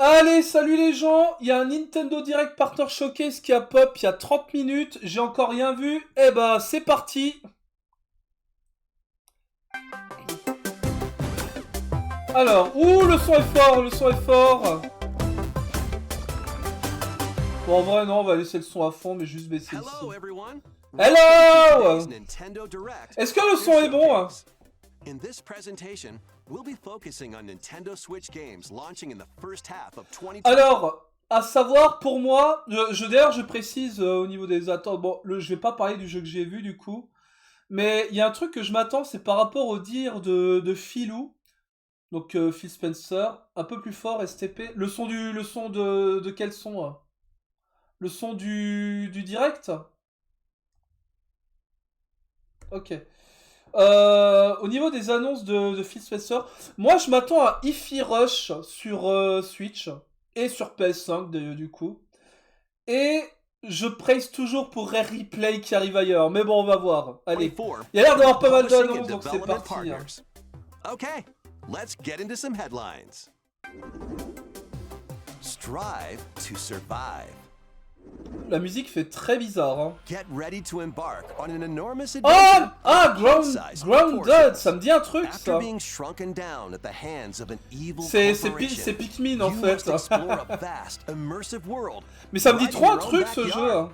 Allez, salut les gens, il y a un Nintendo Direct Partner Showcase qui a pop il y a 30 minutes, j'ai encore rien vu, eh ben c'est parti. Alors, ouh le son est fort, le son est fort. Bon en vrai non, on va laisser le son à fond mais juste baisser ici. Hello. Est-ce que le son est bon? In this presentation, we'll be focusing on Nintendo Switch games launching in the first half of 2020. Alors, à savoir pour moi, d'ailleurs je précise au niveau des attentes, bon, je vais pas parler du jeu que j'ai vu du coup, mais il y a un truc que je m'attends, c'est par rapport au dire de Philou, donc Phil Spencer, un peu plus fort STP. Le son de quel son? Le son du direct? Ok. Au niveau des annonces de Phil Spencer, moi je m'attends à Hi-Fi Rush sur Switch et sur PS5 du coup. Et je praise toujours pour Rare Replay qui arrive ailleurs, mais bon on va voir. Allez, il y a l'air d'avoir pas mal d'annonces donc c'est parti. Okay, let's get into some headlines. Strive to survive. La musique fait très bizarre. Hein. Get ready to embark on an enormous adventure. Grounded, ça me dit un truc ça. C'est Pikmin en fait. Mais ça me dit trop un truc ce jeu.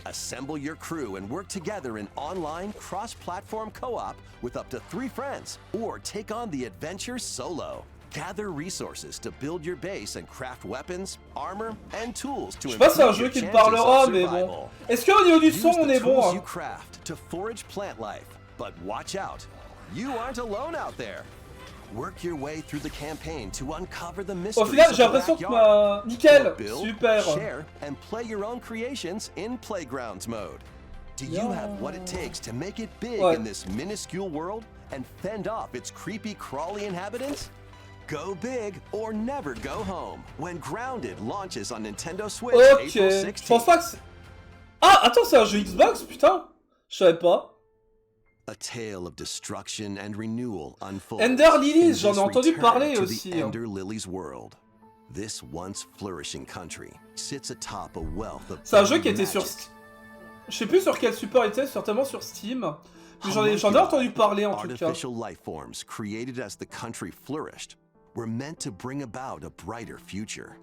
Assemble your crew and work together in online cross-platform co-op with up to 3 friends, or take on the adventure solo. Gather resources to build your base and craft weapons, armor, and tools to Je sais pas si c'est un jeu qui me parlera, mais bon. Est-ce qu'au niveau du son, on est bon hein? You craft to forage plant life, but watch out, you aren't alone out there. Work your way through the campaign to uncover the mysteries. Au final, j'ai l'impression que ma nickel, super. Share and play your own creations in Playgrounds mode. Do you have what it takes to make it big in this minuscule world and fend off its creepy, crawly inhabitants? Go big or never go home when Grounded launches on Nintendo Switch April 16th. Je pense pas que c'est... Ah, attends, c'est un jeu Xbox, putain. Je savais pas. A tale of destruction and renewal unfolds. Ender Lilies, j'en ai entendu parler aussi. Ender Lilies world. This once flourishing country sits atop a wealth of. C'est un jeu qui était sur... Je sais plus sur quel support il était, certainement sur Steam. Mais j'en ai entendu parler en tout cas. Artificial life forms created as the country flourished were meant to bring about a brighter future.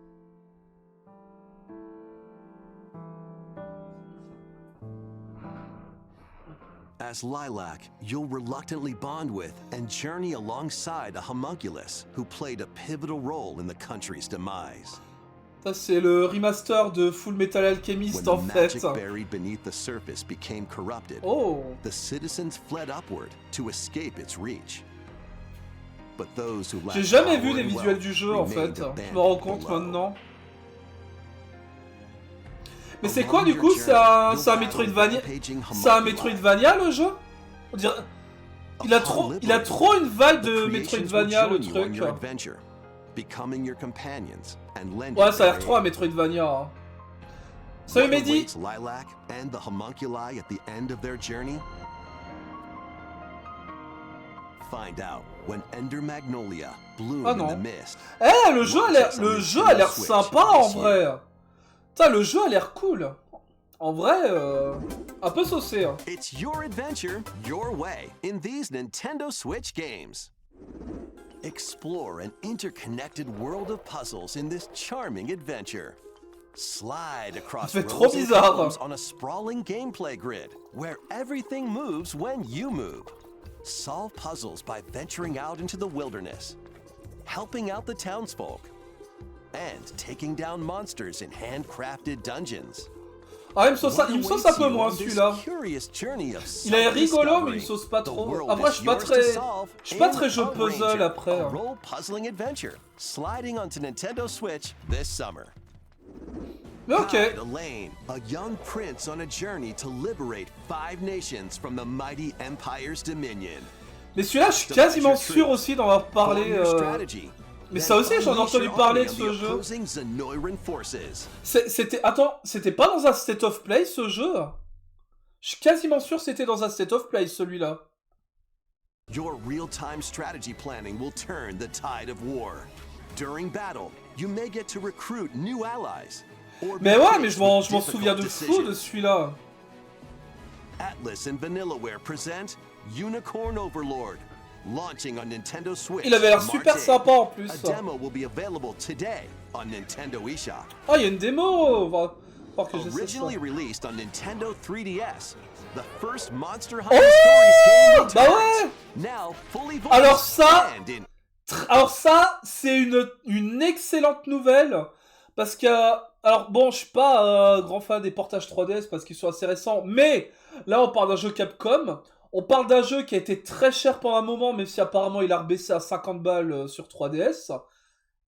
As Lilac, you'll reluctantly bond with and journey alongside a homunculus who played a pivotal role in the country's demise. Ça c'est le remaster de Full Metal Alchemist en fait. When the magic buried beneath the surface became corrupted, the citizens fled upward to escape its reach. J'ai jamais vu les visuels du jeu en fait, je me rends compte maintenant. Mais c'est quoi du coup? C'est un Metroidvania? C'est un Metroidvania le jeu? On dirait... Il a trop une vibe de Metroidvania le truc. Ouais, ça a l'air trop un Metroidvania. Hein. Salut Mehdi! Find out when Ender Magnolia bloom in the mist. Eh, le jeu a l'air sympa en vrai. Putain, le jeu a l'air cool. En vrai, un peu saucé. Hein. It's your adventure, your way, in these Nintendo Switch games. Explore an interconnected world of puzzles in this charming adventure. Slide across rows and columns on a sprawling gameplay grid, where everything moves when you move. Solve puzzles by venturing out into the wilderness, helping out the townsfolk, and taking down monsters in handcrafted dungeons. Ah, il me sauce un peu moins celui-là. Il est rigolo, mais il me sauce pas trop. Après, je suis pas très jeu puzzle après. Role puzzling adventure sliding onto Nintendo Switch this summer. Ok. Elaine, a young prince on a journey to liberate 5 nations from the mighty empire's dominion. Mais celui-là, je suis quasiment sûr aussi d'en avoir parlé. Mais ça aussi, j'en ai entendu parler de ce jeu. C'était pas dans un State of Play ce jeu? Je suis quasiment sûr que c'était dans un State of Play celui-là. Your real-time strategy planning will turn the tide of war. During battle, you may get to recruit new allies. Mais ouais, mais je m'en souviens de fou de celui-là. Atlas and Vanillaware present Unicorn Overlord, launching on Nintendo Switch. Il avait l'air super sympa en plus. A demo will be available today on Nintendo eShop. Ah, il y a une démo. Originally released on Nintendo 3DS, the first Monster Hunter Stories game returns. Bah ouais. Now fully voiced. Alors ça, c'est une excellente nouvelle parce que alors bon, je suis pas grand fan des portages 3DS parce qu'ils sont assez récents, mais là on parle d'un jeu Capcom, on parle d'un jeu qui a été très cher pendant un moment, même si apparemment il a rebaissé à 50 balles sur 3DS.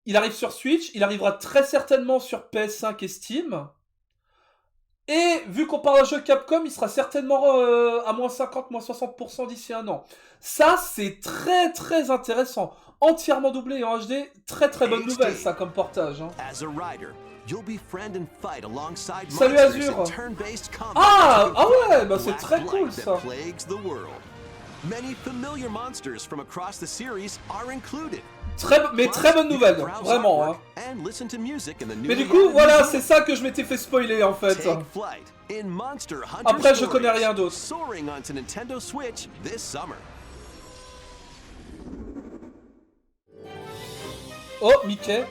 Il arrive sur Switch, il arrivera très certainement sur PS5 et Steam. Et vu qu'on parle d'un jeu Capcom, il sera certainement à moins 50, moins 60% d'ici un an. Ça, c'est très très intéressant. Entièrement doublé en HD, très très bonne nouvelle ça comme portage. Hein. Salut Azur. Ah ouais, bah c'est très cool ça. Très bonne nouvelle, vraiment. Hein. Mais du coup, voilà, c'est ça que je m'étais fait spoiler en fait. Après, je connais rien d'autre. Oh, Mickey.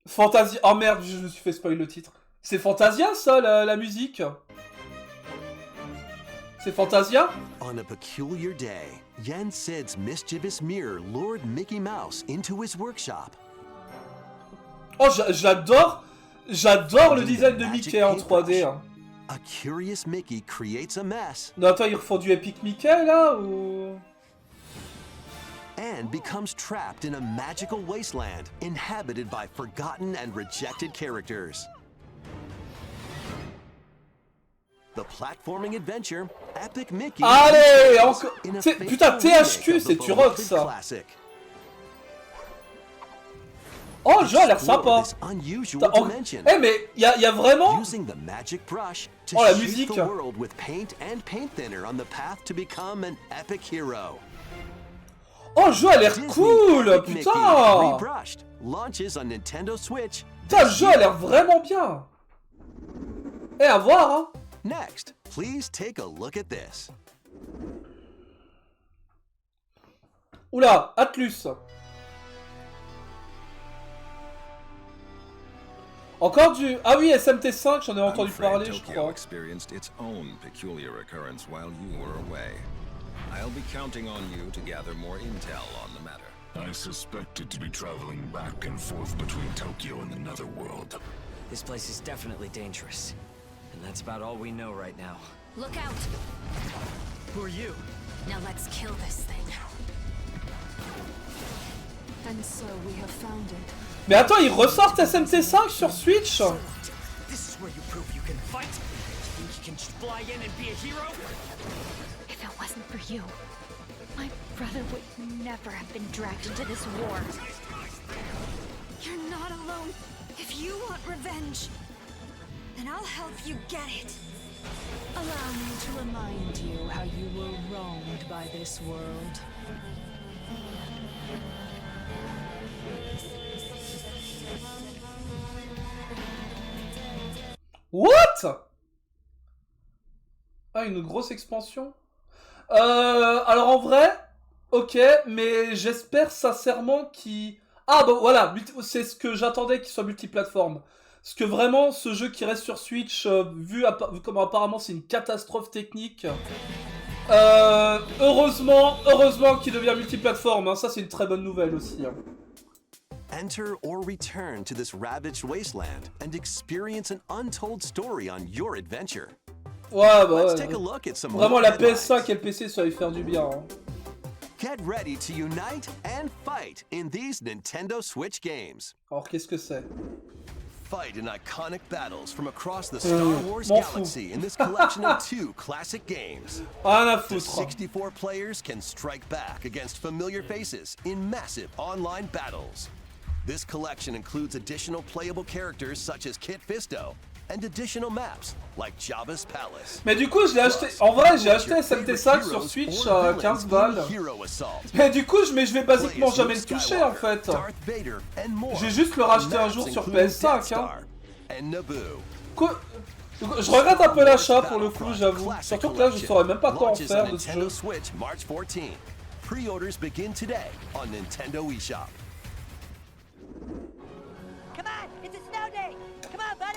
Fantasia. Oh merde, je me suis fait spoiler le titre. C'est Fantasia ça, la musique. C'est Fantasia? On a peculiar day, Yen Sid's mischievous mirror lured Mickey Mouse into his workshop. Oh, j'adore le design de Mickey en 3D. Hein. A curious Mickey creates a mess. Non, attends, ils refont du Epic Mickey là ou? And becomes trapped in a magical wasteland inhabited by forgotten and rejected characters. The platforming adventure, Epic Mickey. Allez, encore. Putain, THQ, c'est du rock ça. Oh, le jeu a l'air sympa. Eh, mais il y a vraiment. Oh, la musique. Oh, le jeu a l'air cool, putain. Putain, le jeu a l'air vraiment bien. Eh, à voir, hein. Next, please take a look at this. Oula, Atlus. Encore du... Ah oui, SMT5, j'en ai entendu parler, je crois. Experienced its own peculiar occurrence while you were away. I'll be counting on you to gather more intel on the matter. I suspected to be traveling back and forth between Tokyo and the Netherworld. This place is definitely dangerous. And that's about all we know right now. Look out! Who are you? Now let's kill this thing. And so we have found it. Mais attends, ils ressortent SMT5 sur Switch? This is where you prove you can fight? You think you can just fly in and be a hero? If it wasn't for you, my brother would never have been dragged into this war. You're not alone. If you want revenge, then I'll help you get it. Allow me to remind you how you were wronged by this world. What? Ah, une grosse expansion? Alors en vrai, ok, mais j'espère sincèrement qu'il... Ah bah voilà, c'est ce que j'attendais qu'il soit multiplateforme. Parce que vraiment, ce jeu qui reste sur Switch, vu comme apparemment c'est une catastrophe technique, heureusement qu'il devient multiplateforme, hein, ça c'est une très bonne nouvelle aussi. Hein. Enter or return to this ravaged wasteland and experience an untold story on your adventure. Ouais, bah ouais. Vraiment la PS5 et le PC, ça va lui faire du bien. Hein. Get ready to unite and fight in these Nintendo Switch games. Alors qu'est-ce que c'est? Fight in iconic battles from across the Star Wars galaxy in this collection of 2 classic games. The 64 players can strike back against familiar faces in massive online battles. This collection includes additional playable characters such as Kit Fisto and additional maps like Jabba's Palace. Mais du coup, je l'ai acheté. En vrai, j'ai acheté SMT5 sur Switch à 15 balles. Mais du coup, je vais basiquement jamais le toucher en fait. J'ai juste le racheté un jour sur PS5. Hein. Quoi? Je regrette un peu l'achat pour le coup, j'avoue. Surtout que là, je saurais même pas quoi en faire de ce jeu. Pre-orders begin today on Nintendo eShop.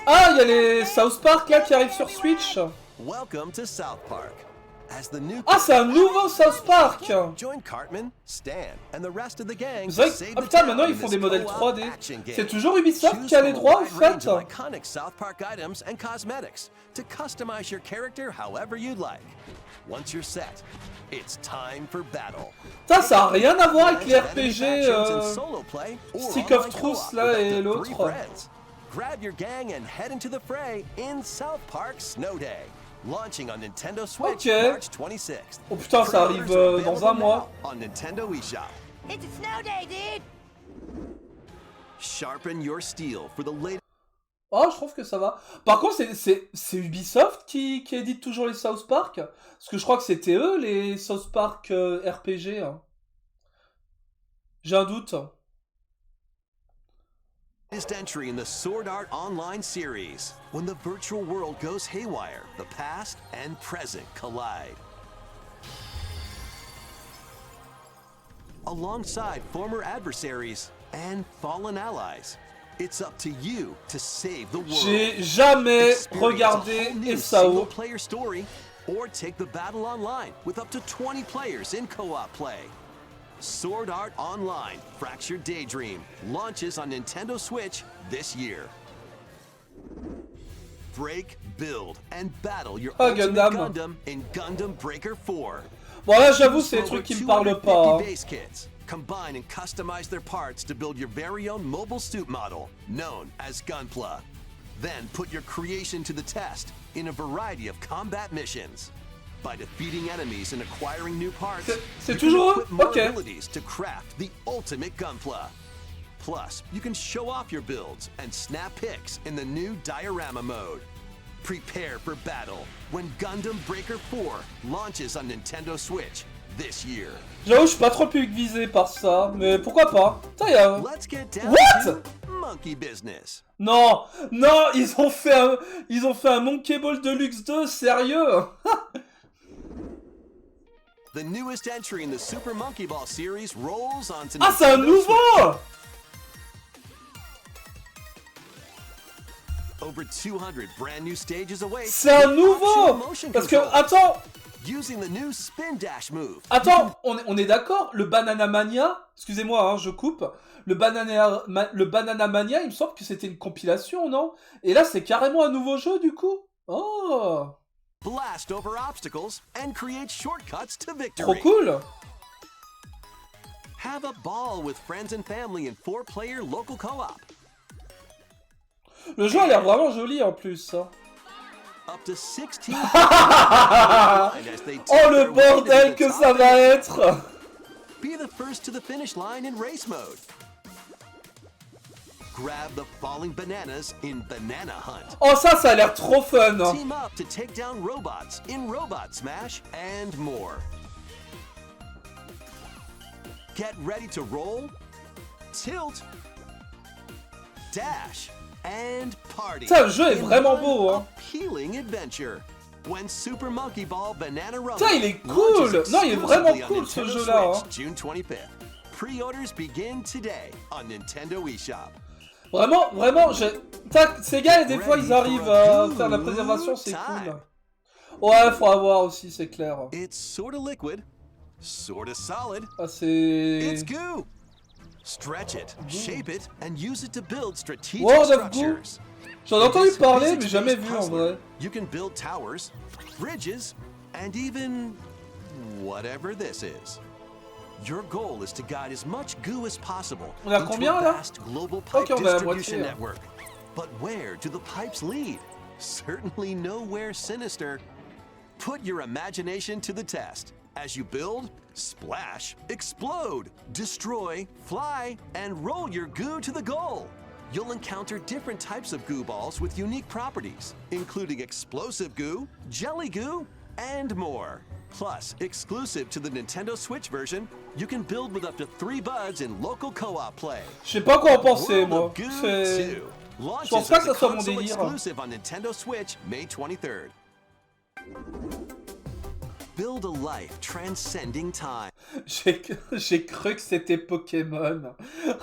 Ah, il y a les South Park là qui arrivent sur Switch. Welcome to South Park. As the new Ah, c'est un nouveau South Park. Join Cartman, Stan, and the rest of the gang. Ah putain, maintenant ils font des modèles 3D. C'est toujours Ubisoft qui a les droits en fait. Iconic South Park items and cosmetics to customize your character however you'd like. Once you're set, it's time for battle. Ça a rien à voir avec les RPG Stick of Truth là et l'autre. Grab your gang and head into the fray in South Park Snow Day. Launching on Nintendo Switch March 26th. Oh putain, ça arrive dans un mois. On Nintendo eShop. It's a snow day, dude! Sharpen your steel for the latest. Oh, je trouve que ça va. Par contre, c'est Ubisoft qui édite toujours les South Park. Parce que je crois que c'était eux les South Park RPG. Hein. J'ai un doute. Entry in the Sword Art Online series. When the virtual world goes haywire, the past and present collide. Alongside former adversaries and fallen allies, it's up to you to save the world. J'ai jamais regardé SAO. Player story, or take the battle online with up to 20 players in co-op play. Sword Art Online Fractured Daydream launches on Nintendo Switch this year. Break, build, and battle your ultimate Gundam in Gundam Breaker 4. Bon là j'avoue c'est des trucs qui me parlent pas. Base kits. Combine and customize their parts to build your very own mobile suit model, known as Gunpla. Then put your creation to the test in a variety of combat missions. By defeating enemies and acquiring new parts, c'est toujours okay. Abilities to craft the ultimate Gunpla. Plus, you can show off your builds and snap pics in the new diorama mode. Prepare for battle when Gundam Breaker 4 launches on Nintendo Switch this year. J'avoue, je suis pas trop visé par ça, mais pourquoi pas? Putain, y a... Let's get down What? To monkey business. Non, non, ils ont fait un Monkey Ball Deluxe 2, sérieux? The newest entry in the Super Monkey Ball series rolls onto Ah, c'est un nouveau! Over 200 brand new stages await. C'est un nouveau! Parce que, attends! Using the new spin dash move. Attends, on est d'accord? Le Banana Mania, excusez-moi, hein, je coupe. Le Banana Mania, il me semble que c'était une compilation, non? Et là, c'est carrément un nouveau jeu, du coup? Oh! Blast over obstacles and create shortcuts to victory. Trop cool! Have a ball with friends and family in 4-player local co-op. Le jeu a l'air vraiment joli en plus. Up to 16. Oh le bordel que ça va être! Be the first to the finish line in race mode. Grab the falling bananas in Banana Hunt. Oh ça a l'air trop fun. Team up to take down robots in Robot Smash and more. Get ready to roll, tilt, dash, and party. Ça, le jeu est vraiment beau, hein. Appealing adventure. When Super Monkey Ball Banana Run. Ça, il est cool. Non, il est vraiment cool ce jeu-là. Hein. June 25th. Pre-orders begin today on Nintendo eShop. Vraiment, ces gars, des fois, ils arrivent à faire la préservation, c'est cool. Ouais, faut avoir aussi, c'est clair. It's sorta liquid, sorta solid. Ah, c'est... It's goo. Stretch it, shape it, and use it to build strategic World of Goo. structures. J'en ai entendu parler, mais jamais vu en vrai. You can build towers, bridges, and even whatever this is. Your goal is to guide as much goo as possible on a into combien, a là? vast global pipe on a la distribution moitié. network. But where do the pipes lead? Certainly nowhere sinister. Put your imagination to the test as you build, splash, explode, destroy, fly, and roll your goo to the goal. you'll encounter different types of goo balls with unique properties, including explosive goo, jelly goo, and more. Plus, exclusive to the Nintendo Switch version, you can build with up to 3 buds in local co-op play. Je sais pas quoi en penser, World moi. of Goo C'est... 2 Je launches pense pas as que a ça soit mon console délire. exclusive on Nintendo Switch May 23rd. Build a life transcending time. J'ai cru que c'était Pokémon.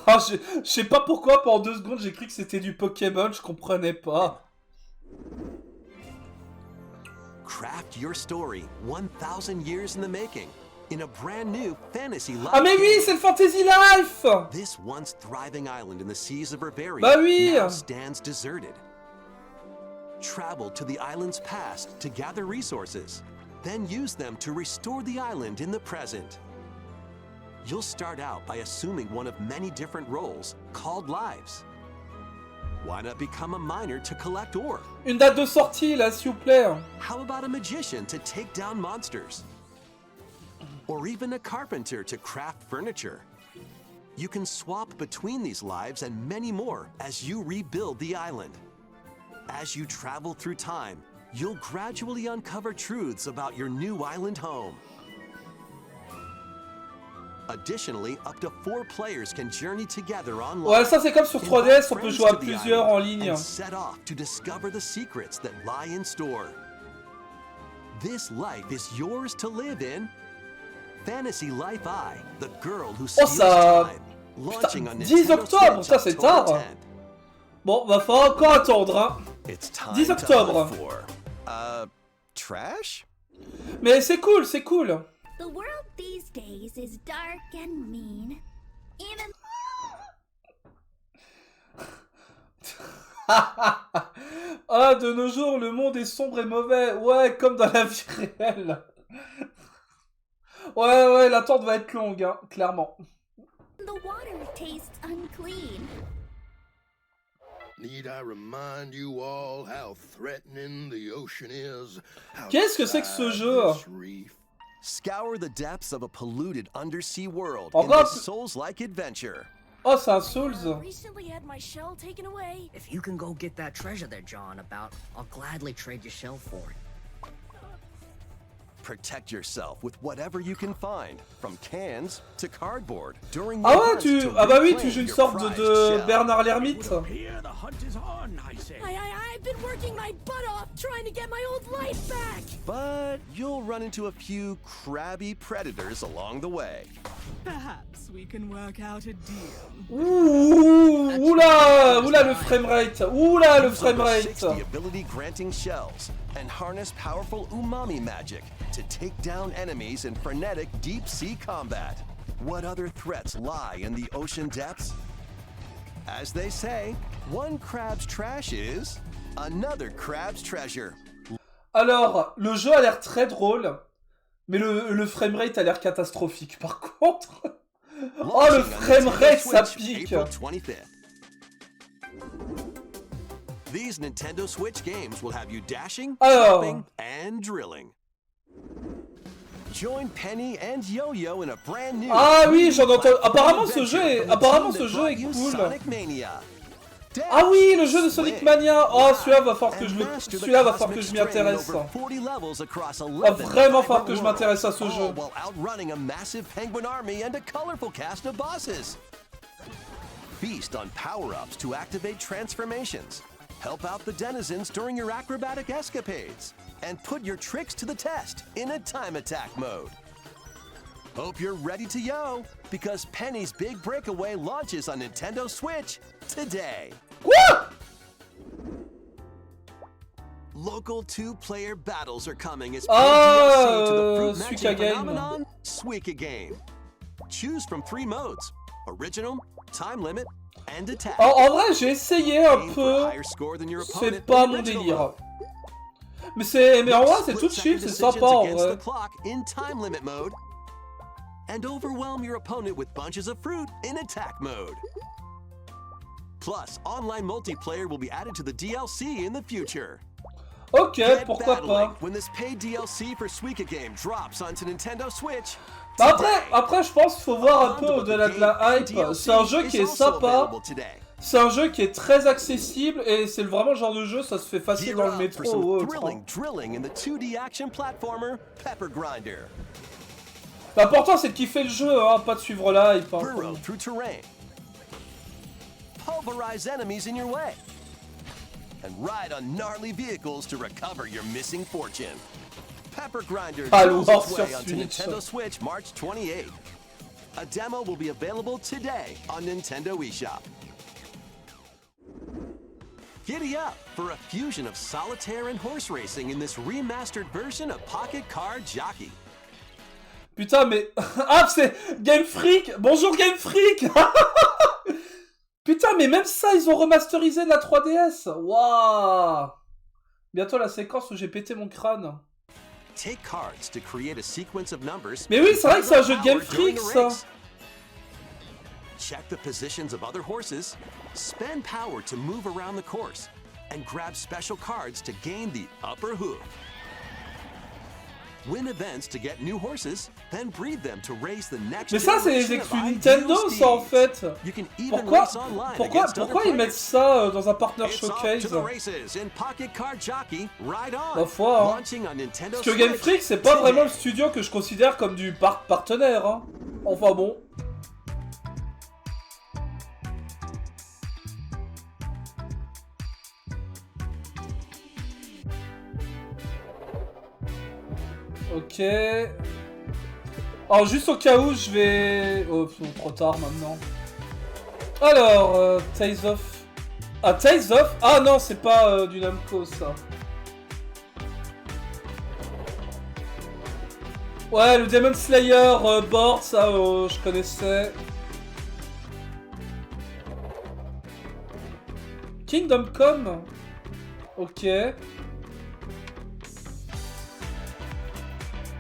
Ah, je sais pas pourquoi, pendant 2 secondes, j'ai cru que c'était du Pokémon, je comprenais pas. Craft your story 1000 years in the making in a brand new fantasy life. Ah mais oui, c'est le Fantasy Life. This once thriving island in the seas of Bavaria Bah oui. now stands deserted. Travel to the island's past to gather resources, then use them to restore the island in the present. You'll start out by assuming one of many different roles called lives. Why not become a miner to collect ore? Une date de sortie, là, s'il vous plaît. How about a magician to take down monsters? Or even a carpenter to craft furniture? You can swap between these lives and many more as you rebuild the island. As you travel through time, you'll gradually uncover truths about your new island home. Additionally, up to 4 players can journey together online. Ouais, ça c'est comme sur 3DS, on peut jouer à plusieurs en ligne. And set off to discover the secrets that lie in store. This life is yours to live in. Fantasy Life I, the girl who steals time. Launching on 10 octobre, ça c'est tard. Bon, va falloir encore attendre, hein. 10 octobre. Trash? Mais c'est cool, c'est cool. The world these days is dark and mean. Even Ah, de nos jours, le monde est sombre et mauvais. Ouais, comme dans la vie réelle. Ouais, l'attente va être longue, hein, clairement. the water tastes unclean. Need I remind you all how threatening the ocean is? Qu'est-ce que c'est que ce jeu? Scour the depths of a polluted undersea world Oh, in this Souls-like adventure. Oh, c'est un Souls. Recently had my shell taken away. If you can go get that treasure they're jawing about, I'll gladly trade your shell for it. Protect yourself with whatever you can find, from cans to cardboard. During Ah your ouais, hunts to ah bah oui, tu reclaim joues une your sorte prized de shell. Bernard l'Ermite. Here the hunt is on, I say. I've been working my butt off trying to get my old life back. But you'll run into a few crabby predators along the way. Perhaps we can work out a deal. Oula, le framerate. Oula, le framerate. 60 ability-granting shells and harness powerful umami magic to take down enemies in frenetic deep-sea combat. What other threats lie in the ocean depths? As they say, one crab's trash is another crab's treasure. Alors, le jeu a l'air très drôle, mais le framerate a l'air catastrophique. Par contre, oh, le framerate, ça pique. April 25th. These Nintendo Switch games will have you dashing, Alors. jumping, and drilling. Join Penny and Yo-Yo in a brand new. Ah oui, j'en entends. Apparemment, ce jeu est cool. Sonic Mania. Ah oui, le jeu de Sonic Mania. Oh, celui-là va falloir que je m'y intéresse. Va vraiment falloir que je m'intéresse à ce jeu. While outrunning a massive penguin army and a colorful cast of bosses. Feast on power-ups to activate transformations. Help out the denizens during your acrobatic escapades. And put your tricks to the test in a time attack mode. Hope you're ready to yo, because Penny's Big Breakaway launches on Nintendo Switch today. Quoi? Local 2-player battles are coming as DLC to the fruit Suika matching Game. phenomenon, Suika Game. Choose from 3 modes: original, time limit, and attack. En vrai, j'ai essayé un Aim for a peu. higher score than your C'est opponent pas in mon original délire. mode. Mais en vrai, c'est tout chill, c'est Split-second sympa en decisions vrai. against the clock in time limit mode. And overwhelm your opponent with bunches of fruit in attack mode. Plus, online multiplayer will be added to the DLC in the future. Ok, Get pourquoi battling pas. when this paid DLC for Suika Game drops onto Nintendo Switch. Bah après, je pense qu'il faut voir un peu au-delà de la hype. C'est un jeu qui est sympa. c'est un jeu qui est très accessible et c'est vraiment le genre de jeu, ça se fait facile Gear dans le up métro for some ou autre. thrilling drilling in the 2D action platformer Pepper Grinder. L'important c'est de kiffer le jeu, hein, pas de suivre la hype. Hein, Burrow through terrain. Pulverize enemies in your way. And ride on gnarly vehicles to recover your missing fortune. Pepper Grinder drills its way onto Nintendo Switch March 28th. A demo will be available today on Nintendo eShop. Giddy up for a fusion of solitaire and horse racing in this remastered version of Pocket Car Jockey. Putain, mais... Ah, c'est Game Freak. Bonjour Game Freak. Putain, mais même ça, ils ont remasterisé la 3DS. Waouh. Bientôt la séquence où j'ai pété mon crâne. Take cards to create a sequence of numbers. Mais oui, c'est vrai que c'est un jeu de Game Freak, ça. Check the positions of other horses, spend power to move around the course, and grab special cards to gain the upper hoof. Win events to get new horses, then breed them to race the next. Mais ça, c'est les exclus Nintendo, ça, en fait. Pourquoi ils mettent ça dans un partner showcase? Ma foi, hein. Parce que Game Freak, c'est pas vraiment le studio que je considère comme du partenaire, hein. Enfin bon. Ok. Alors juste au cas où je vais... Oh, trop tard maintenant. Alors, Tales of... Ah, Tales of... Ah non, c'est pas du Namco, ça. Ouais, le Demon Slayer board, ça, je connaissais. Kingdom Come. Ok.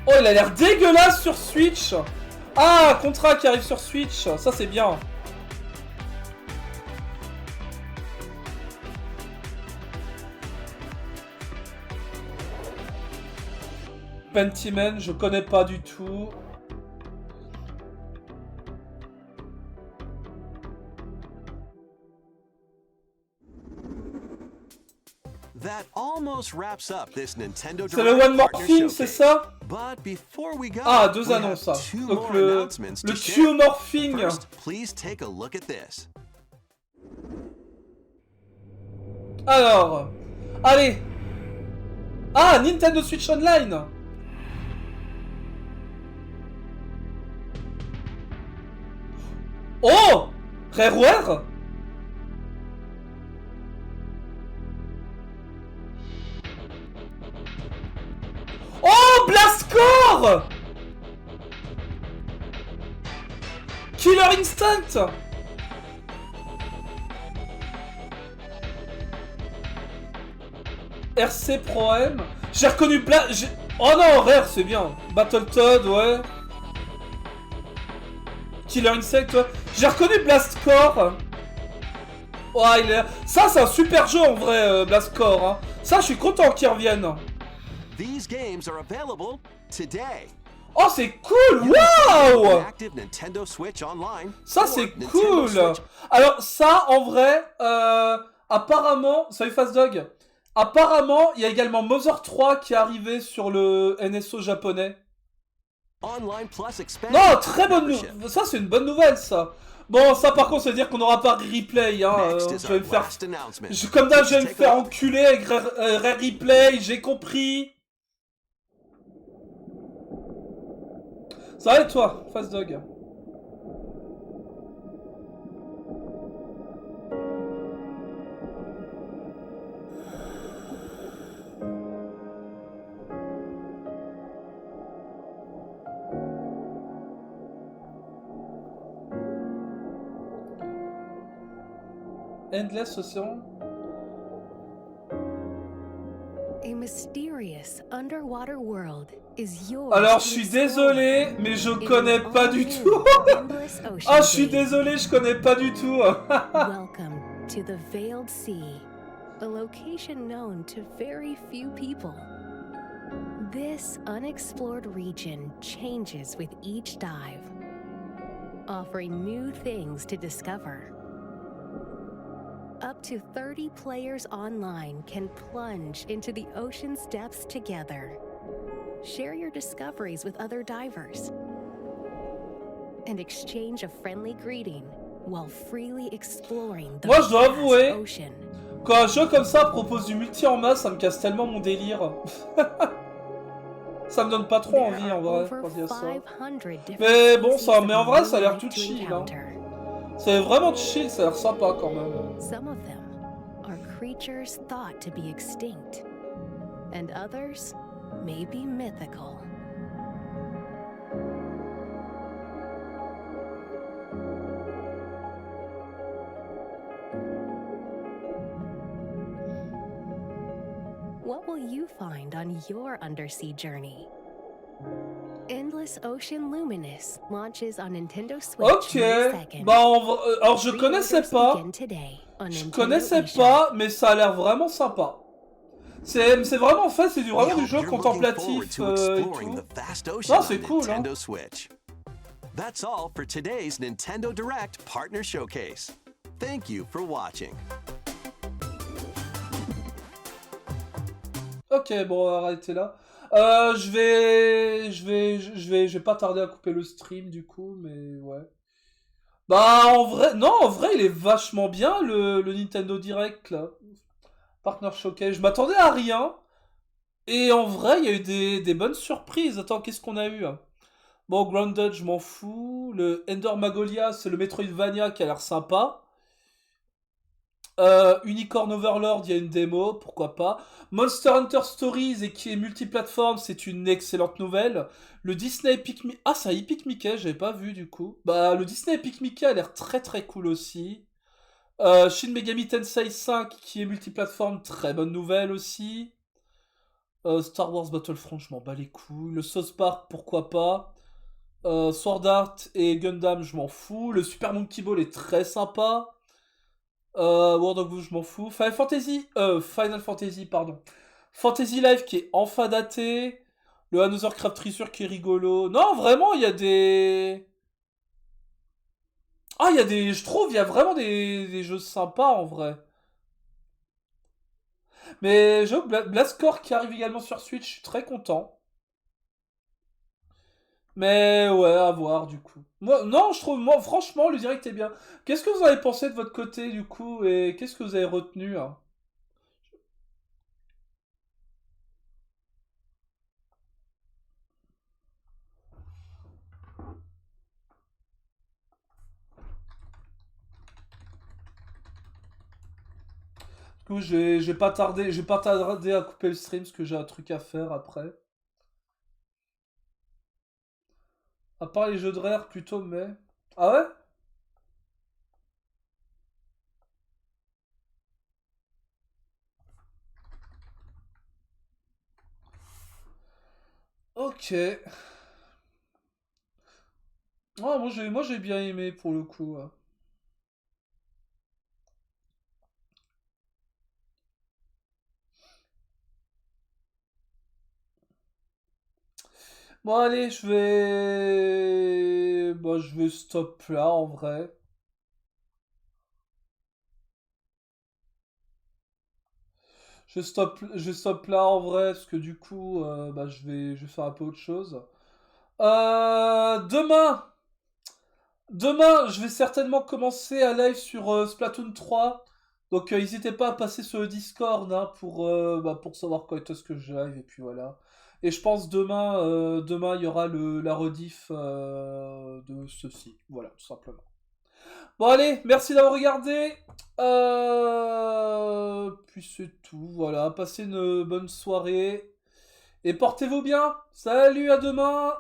Oh, il a l'air dégueulasse sur Switch. Ah, Contra qui arrive sur Switch. Ça, c'est bien. Pentiment, je connais pas du tout. That almost wraps up this Nintendo C'est le One More Thing, c'est ça? But before we go, ah, deux annonces, ça. Donc le Two More Thing. First, please take a look at this. Alors, allez. Ah, Nintendo Switch Online. Oh, Rareware. Oh, Blastcore! Killer Instinct! RC Pro M. J'ai reconnu oh non, Rare, c'est bien. Battletoad, ouais. Killer Instinct, ouais. J'ai reconnu Blastcore. Ouais, ça, c'est un super jeu en vrai, Blastcore. Hein. Ça, je suis content qu'ils reviennent. These games are available today. Oh, c'est cool! Waouh! Ça, c'est cool! Alors, ça, en vrai, apparemment, salut Fast Dog. Apparemment, il y a également Mother 3 qui est arrivé sur le NSO japonais. Non, très bonne nouvelle. Ça, c'est une bonne nouvelle, ça. Bon, ça, par contre, ça veut dire qu'on n'aura pas replay, hein. Je vais me faire... Comme d'hab, je vais me faire enculer avec Rare Replay, j'ai compris. Ça va et toi, Fast Dog? Endless Ocean. A mysterious underwater world is yours. Alors, je suis désolé, mais je connais pas du tout. Ah, je suis désolé, je connais pas du tout. Welcome to the Veiled Sea, a location known to very few people. This unexplored region changes with each dive, offering new things to discover. Up to 30 players online can plunge into the ocean's depths together. Share your discoveries with other divers and exchange a friendly greeting while freely exploring the Moi, je dois vast avouer, ocean. quand un jeu comme ça propose du multi en masse, ça me casse tellement mon délire. Ça me donne pas trop There envie en are vrai, over quand il y a ça. 500 different Mais bon, species ça, of mais en vrai, ça a l'air marine tout life to chill, hein. encounter. C'est vraiment chill, ça a l'air sympa quand même. Some of them are creatures thought to be extinct, and others may be mythical. What will you find on your undersea journey? Endless Ocean Luminous launches on Nintendo Switch Ok, May 2nd. bah alors je connaissais Pre-orders pas, begin today on je Nintendo connaissais eShop. pas, mais ça a l'air vraiment sympa. C'est vraiment en fait, c'est We vraiment du hope jeu you're looking forward contemplatif to et exploring tout. the vast ocean Non, on c'est cool, hein. Nintendo Switch. That's all for today's Nintendo Direct Partner Showcase. Thank you for watching. Ok, bon, on va arrêter là. Je vais pas tarder à couper le stream du coup, mais ouais. Bah en vrai, non, en vrai, il est vachement bien le Nintendo Direct là. Partner Showcase. Je m'attendais à rien. Et en vrai, il y a eu des bonnes surprises. Attends, qu'est-ce qu'on a eu, hein? Bon, Grounded, je m'en fous. Le Ender Magolia, c'est le Metroidvania qui a l'air sympa. Unicorn Overlord, il y a une démo, pourquoi pas. Monster Hunter Stories, et qui est multiplateforme, c'est une excellente nouvelle. Le Disney Epic Mickey... Ah, c'est un Epic Mickey, j'avais pas vu du coup. Bah, le Disney Epic Mickey a l'air très très cool aussi. Shin Megami Tensei 5, qui est multiplateforme, très bonne nouvelle aussi. Star Wars Battlefront, je m'en bats les couilles. Le South Park, pourquoi pas. Sword Art et Gundam, je m'en fous. Le Super Monkey Ball est très sympa. World of Warcraft, je m'en fous. Final Fantasy, pardon. Fantasy Life qui est enfin daté. Le Another Craft Treasure qui est rigolo. Non, vraiment, il y a des... Ah, il y a des... Je trouve, il y a vraiment des jeux sympas, en vrai. Mais j'avoue, Blastcore qui arrive également sur Switch, je suis très content. Mais ouais, à voir, du coup. Moi, non, je trouve, moi, franchement, le direct est bien. Qu'est-ce que vous avez pensé de votre côté, du coup, et qu'est-ce que vous avez retenu, hein? Du coup, j'ai pas tardé à couper le stream parce que j'ai un truc à faire après. À part les jeux de rare plutôt, mais... Ah ouais? Ok. Ah, moi j'ai bien aimé pour le coup, ouais. Bon allez, je vais stop là en vrai. Je stop là en vrai parce que du coup, je vais faire un peu autre chose. Demain, je vais certainement commencer un live sur Splatoon 3. Donc n'hésitez pas à passer sur le Discord hein, pour savoir quand est-ce que je live et puis voilà. Et je pense demain il y aura la rediff de ceci. Voilà, tout simplement. Bon allez, merci d'avoir regardé. Puis c'est tout, voilà. Passez une bonne soirée. Et portez-vous bien. Salut, à demain.